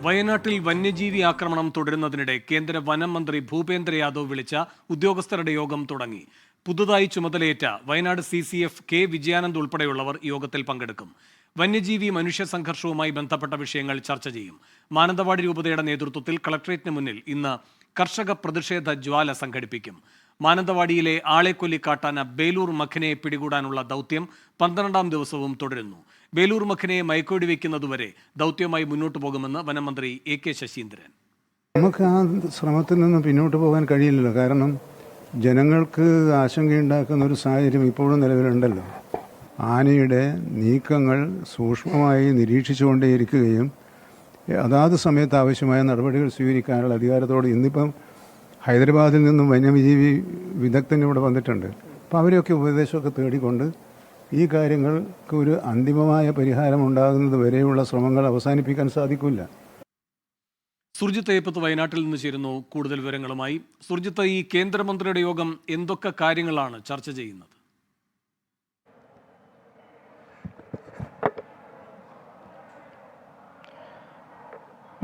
വയനാട്ടിൽ വന്യജീവി ആക്രമണം തുടരുന്നതിനിടെ കേന്ദ്ര വനം മന്ത്രി ഭൂപേന്ദ്ര യാദവ് വിളിച്ച ഉദ്യോഗസ്ഥരുടെ യോഗം തുടങ്ങി. പുതുതായി ചുമതലയേറ്റ വയനാട് CCF കെ വിജയാനന്ദ് ഉൾപ്പെടെയുള്ളവർ യോഗത്തിൽ പങ്കെടുക്കും. വന്യജീവി മനുഷ്യ സംഘർഷവുമായി ബന്ധപ്പെട്ട വിഷയങ്ങൾ ചർച്ച ചെയ്യും. മാനന്തവാടി രൂപതയുടെ നേതൃത്വത്തിൽ കളക്ടറേറ്റിന് മുന്നിൽ ഇന്ന് കർഷക പ്രതിഷേധ ജ്വാല സംഘടിപ്പിക്കും. മാനന്തവാടിയിലെ ആളെക്കൊല്ലി കാട്ടാന ബേലൂർ മഖിനെ പിടികൂടാനുള്ള ദൗത്യം 12ാം ദിവസവും തുടരുന്നു. ബേലൂർ മഖിനെ മയക്കുവെടി വയ്ക്കുന്നതുവരെ ദൗത്യവുമായി മുന്നോട്ട് പോകുമെന്ന് വനമന്ത്രി AK ശശീന്ദ്രൻ. നമുക്ക് ആ ശ്രമത്തിൽ നിന്ന് പിന്നോട്ട് പോകാൻ കഴിയില്ലല്ലോ. കാരണം ജനങ്ങൾക്ക് ആശങ്കയുണ്ടാക്കുന്ന ഒരു സാഹചര്യം ഇപ്പോഴും നിലവിലുണ്ടല്ലോ. ആനയുടെ നീക്കങ്ങൾ സൂക്ഷ്മമായി നിരീക്ഷിച്ചുകൊണ്ടേയിരിക്കുകയും അതാത് സമയത്ത് ആവശ്യമായ നടപടികൾ സ്വീകരിക്കാനുള്ള അധികാരത്തോടെ ഇന്നിപ്പം ഹൈദരാബാദിൽ നിന്നും വന്യജീവി വിദഗ്ധൻ ഇവിടെ വന്നിട്ടുണ്ട്. അപ്പോൾ അവരെയൊക്കെ ഉപദേശമൊക്കെ തേടിക്കൊണ്ട് ഈ കാര്യങ്ങൾക്ക് ഒരു അന്തിമമായ പരിഹാരം ഉണ്ടാകുന്നത് വരെയുള്ള ശ്രമങ്ങൾ അവസാനിപ്പിക്കാൻ സാധിക്കില്ല. സുർജിത്ത് ഏപ്പത്ത് വയനാട്ടിൽ നിന്ന് ചേരുന്നു കൂടുതൽ വിവരങ്ങളുമായി. സുർജിത്ത്, ഈ കേന്ദ്രമന്ത്രിയുടെ യോഗം എന്തൊക്കെ കാര്യങ്ങളാണ് ചർച്ച ചെയ്യുന്നത്?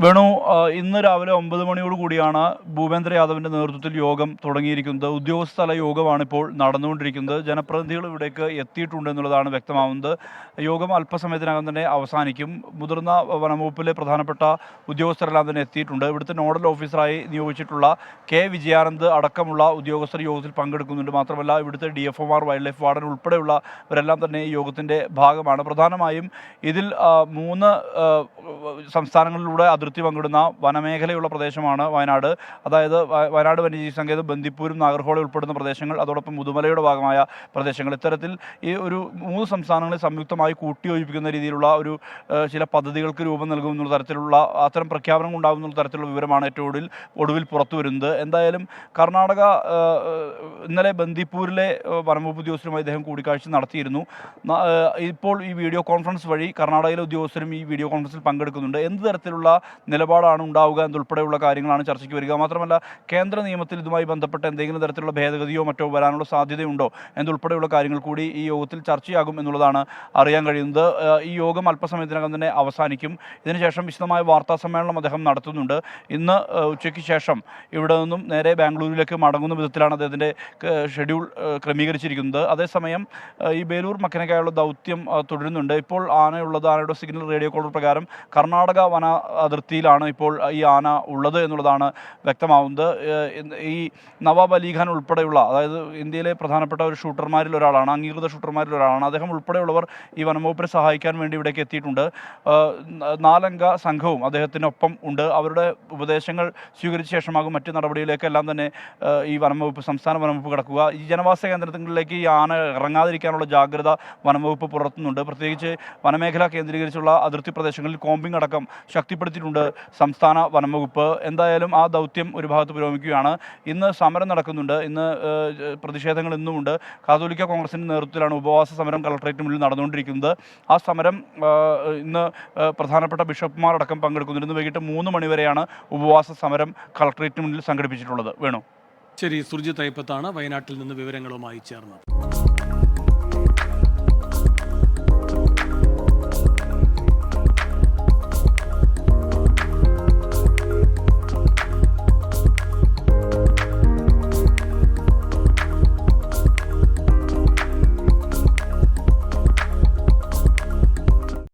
വേണു, ഇന്ന് രാവിലെ 9 മണിയോട് കൂടിയാണ് ഭൂപേന്ദ്ര യാദവിൻ്റെ നേതൃത്വത്തിൽ യോഗം തുടങ്ങിയിരിക്കുന്നത്. ഉദ്യോഗസ്ഥല യോഗമാണ് ഇപ്പോൾ നടന്നുകൊണ്ടിരിക്കുന്നത്. ജനപ്രതിനിധികൾ ഇവിടേക്ക് എത്തിയിട്ടുണ്ട് എന്നുള്ളതാണ് വ്യക്തമാവുന്നത്. യോഗം അല്പസമയത്തിനകം തന്നെ അവസാനിക്കും. മുതിർന്ന വനംവകുപ്പിലെ പ്രധാനപ്പെട്ട ഉദ്യോഗസ്ഥരെല്ലാം തന്നെ എത്തിയിട്ടുണ്ട്. ഇവിടുത്തെ നോഡൽ ഓഫീസറായി നിയോഗിച്ചിട്ടുള്ള കെ വിജയാനന്ദ് അടക്കമുള്ള ഉദ്യോഗസ്ഥർ യോഗത്തിൽ പങ്കെടുക്കുന്നുണ്ട്. മാത്രമല്ല ഇവിടുത്തെ DFOമാർ, വൈൽഡ് ലൈഫ് വാർഡൻ ഉൾപ്പെടെയുള്ളവരെല്ലാം തന്നെ ഈ യോഗത്തിൻ്റെ ഭാഗമാണ്. പ്രധാനമായും ഇതിൽ 3 സംസ്ഥാനങ്ങളിലൂടെ അതിർത്തി പങ്കിടുന്ന വനമേഖലയുള്ള പ്രദേശമാണ് വയനാട്. അതായത് വയനാട് വന്യജീവി സങ്കേതം, ബന്ദിപ്പൂരും നാഗർഹോള ഉൾപ്പെടുന്ന പ്രദേശങ്ങൾ, അതോടൊപ്പം മുതുമലയുടെ ഭാഗമായ പ്രദേശങ്ങൾ. ഇത്തരത്തിൽ ഈ ഒരു 3 സംസ്ഥാനങ്ങളെ സംയുക്തമായി കൂട്ടിയോജിപ്പിക്കുന്ന രീതിയിലുള്ള ഒരു ചില പദ്ധതികൾക്ക് രൂപം നൽകുമെന്നുള്ള തരത്തിലുള്ള അത്തരം പ്രഖ്യാപനം ഉണ്ടാകുന്ന തരത്തിലുള്ള വിവരമാണ് ഏറ്റവും ഒടുവിൽ പുറത്തു വരുന്നത്. എന്തായാലും കർണാടക ഇന്നലെ ബന്ദിപ്പൂരിലെ വനംവകുപ്പ് ഉദ്യോഗസ്ഥരുമായി അദ്ദേഹം കൂടിക്കാഴ്ച നടത്തിയിരുന്നു. ഇപ്പോൾ ഈ വീഡിയോ കോൺഫറൻസ് വഴി കർണാടകയിലെ ഉദ്യോഗസ്ഥരും ഈ വീഡിയോ കോൺഫറൻസിൽ പങ്കെടുക്കുന്നുണ്ട്. എന്ത് തരത്തിലുള്ള നിലപാടാണ് ഉണ്ടാവുക എന്നുൾപ്പെടെയുള്ള കാര്യങ്ങളാണ് ചർച്ചയ്ക്ക് വരിക. മാത്രമല്ല കേന്ദ്ര നിയമത്തിൽ ഇതുമായി ബന്ധപ്പെട്ട എന്തെങ്കിലും തരത്തിലുള്ള ഭേദഗതിയോ മറ്റോ വരാനുള്ള സാധ്യതയുണ്ടോ എന്നുൾപ്പെടെയുള്ള കാര്യങ്ങൾ കൂടി ഈ യോഗത്തിൽ ചർച്ചയാകും എന്നുള്ളതാണ് അറിയാൻ കഴിയുന്നത്. ഈ യോഗം അല്പസമയത്തിനകം തന്നെ അവസാനിക്കും. ഇതിനുശേഷം വിശദമായ വാർത്താ സമ്മേളനം അദ്ദേഹം നടത്തുന്നുണ്ട്. ഇന്ന് ഉച്ചയ്ക്ക് ശേഷം ഇവിടെ നിന്നും നേരെ ബാംഗ്ലൂരിലേക്ക് മടങ്ങുന്ന വിധത്തിലാണ് അദ്ദേഹത്തിൻ്റെ ഷെഡ്യൂൾ ക്രമീകരിച്ചിരിക്കുന്നത്. അതേസമയം ഈ ബേലൂർ മക്കനയ്ക്കായുള്ള ദൗത്യം തുടരുന്നുണ്ട്. ഇപ്പോൾ ആനയുടെ സിഗ്നൽ റേഡിയോ കോൾ പ്രകാരം കർണാടക വന അതിർത്തിയിലാണ് ഇപ്പോൾ ഈ ആന ഉള്ളത് എന്നുള്ളതാണ് വ്യക്തമാവുന്നത്. ഈ നവാബ് അലി ഖാൻ ഉൾപ്പെടെയുള്ള, അതായത് ഇന്ത്യയിലെ പ്രധാനപ്പെട്ട ഒരു ഷൂട്ടർമാരിൽ ഒരാളാണ്, അംഗീകൃത ഷൂട്ടർമാരിൽ ഒരാളാണ്. അദ്ദേഹം ഉൾപ്പെടെയുള്ളവർ ഈ വനംവകുപ്പിനെ സഹായിക്കാൻ വേണ്ടി ഇവിടേക്ക് എത്തിയിട്ടുണ്ട്. 4 അംഗ സംഘവും അദ്ദേഹത്തിനൊപ്പം ഉണ്ട്. അവരുടെ ഉപദേശങ്ങൾ സ്വീകരിച്ച ശേഷമാകും മറ്റ് നടപടിയിലേക്കെല്ലാം തന്നെ ഈ സംസ്ഥാന വനംവകുപ്പ് കിടക്കുക. ഈ ജനവാസ കേന്ദ്രങ്ങളിലേക്ക് ഈ ആന ഇറങ്ങാതിരിക്കാനുള്ള ജാഗ്രത വനംവകുപ്പ് പുലർത്തുന്നുണ്ട്. പ്രത്യേകിച്ച് വനമേഖല കേന്ദ്രീകരിച്ചുള്ള അതിർത്തി പ്രദേശങ്ങളിൽ കോമ്പിംഗ് അടക്കം ശക്തിപ്പെടുത്തിയിട്ടുണ്ട് സംസ്ഥാന വനംവകുപ്പ്. എന്തായാലും ആ ദൗത്യം ഒരു ഭാഗത്ത് പുരോഗമിക്കുകയാണ്. ഇന്ന് സമരം നടക്കുന്നുണ്ട്. ഇന്ന് പ്രതിഷേധങ്ങൾ ഇന്നുമുണ്ട്. കാതോലിക്ക കോൺഗ്രസിൻ്റെ നേതൃത്വത്തിലാണ് ഉപവാസ സമരം കളക്ടറേറ്റിന് മുന്നിൽ നടന്നുകൊണ്ടിരിക്കുന്നത്. ആ സമരം ഇന്ന് പ്രധാനപ്പെട്ട ബിഷപ്പുമാർ അടക്കം പങ്കെടുക്കുന്നുണ്ട്. ഇന്ന് വൈകിട്ട് 3 മണി വരെയാണ് ഉപവാസ സമരം കളക്ടറേറ്റിന് മുന്നിൽ സംഘടിപ്പിച്ചിട്ടുള്ളത്. വേണു. ശരി, സുർജിത്ത് ഏപ്പത്താണ് വയനാട്ടിൽ നിന്ന് വിവരങ്ങളുമായി ചേർന്നത്.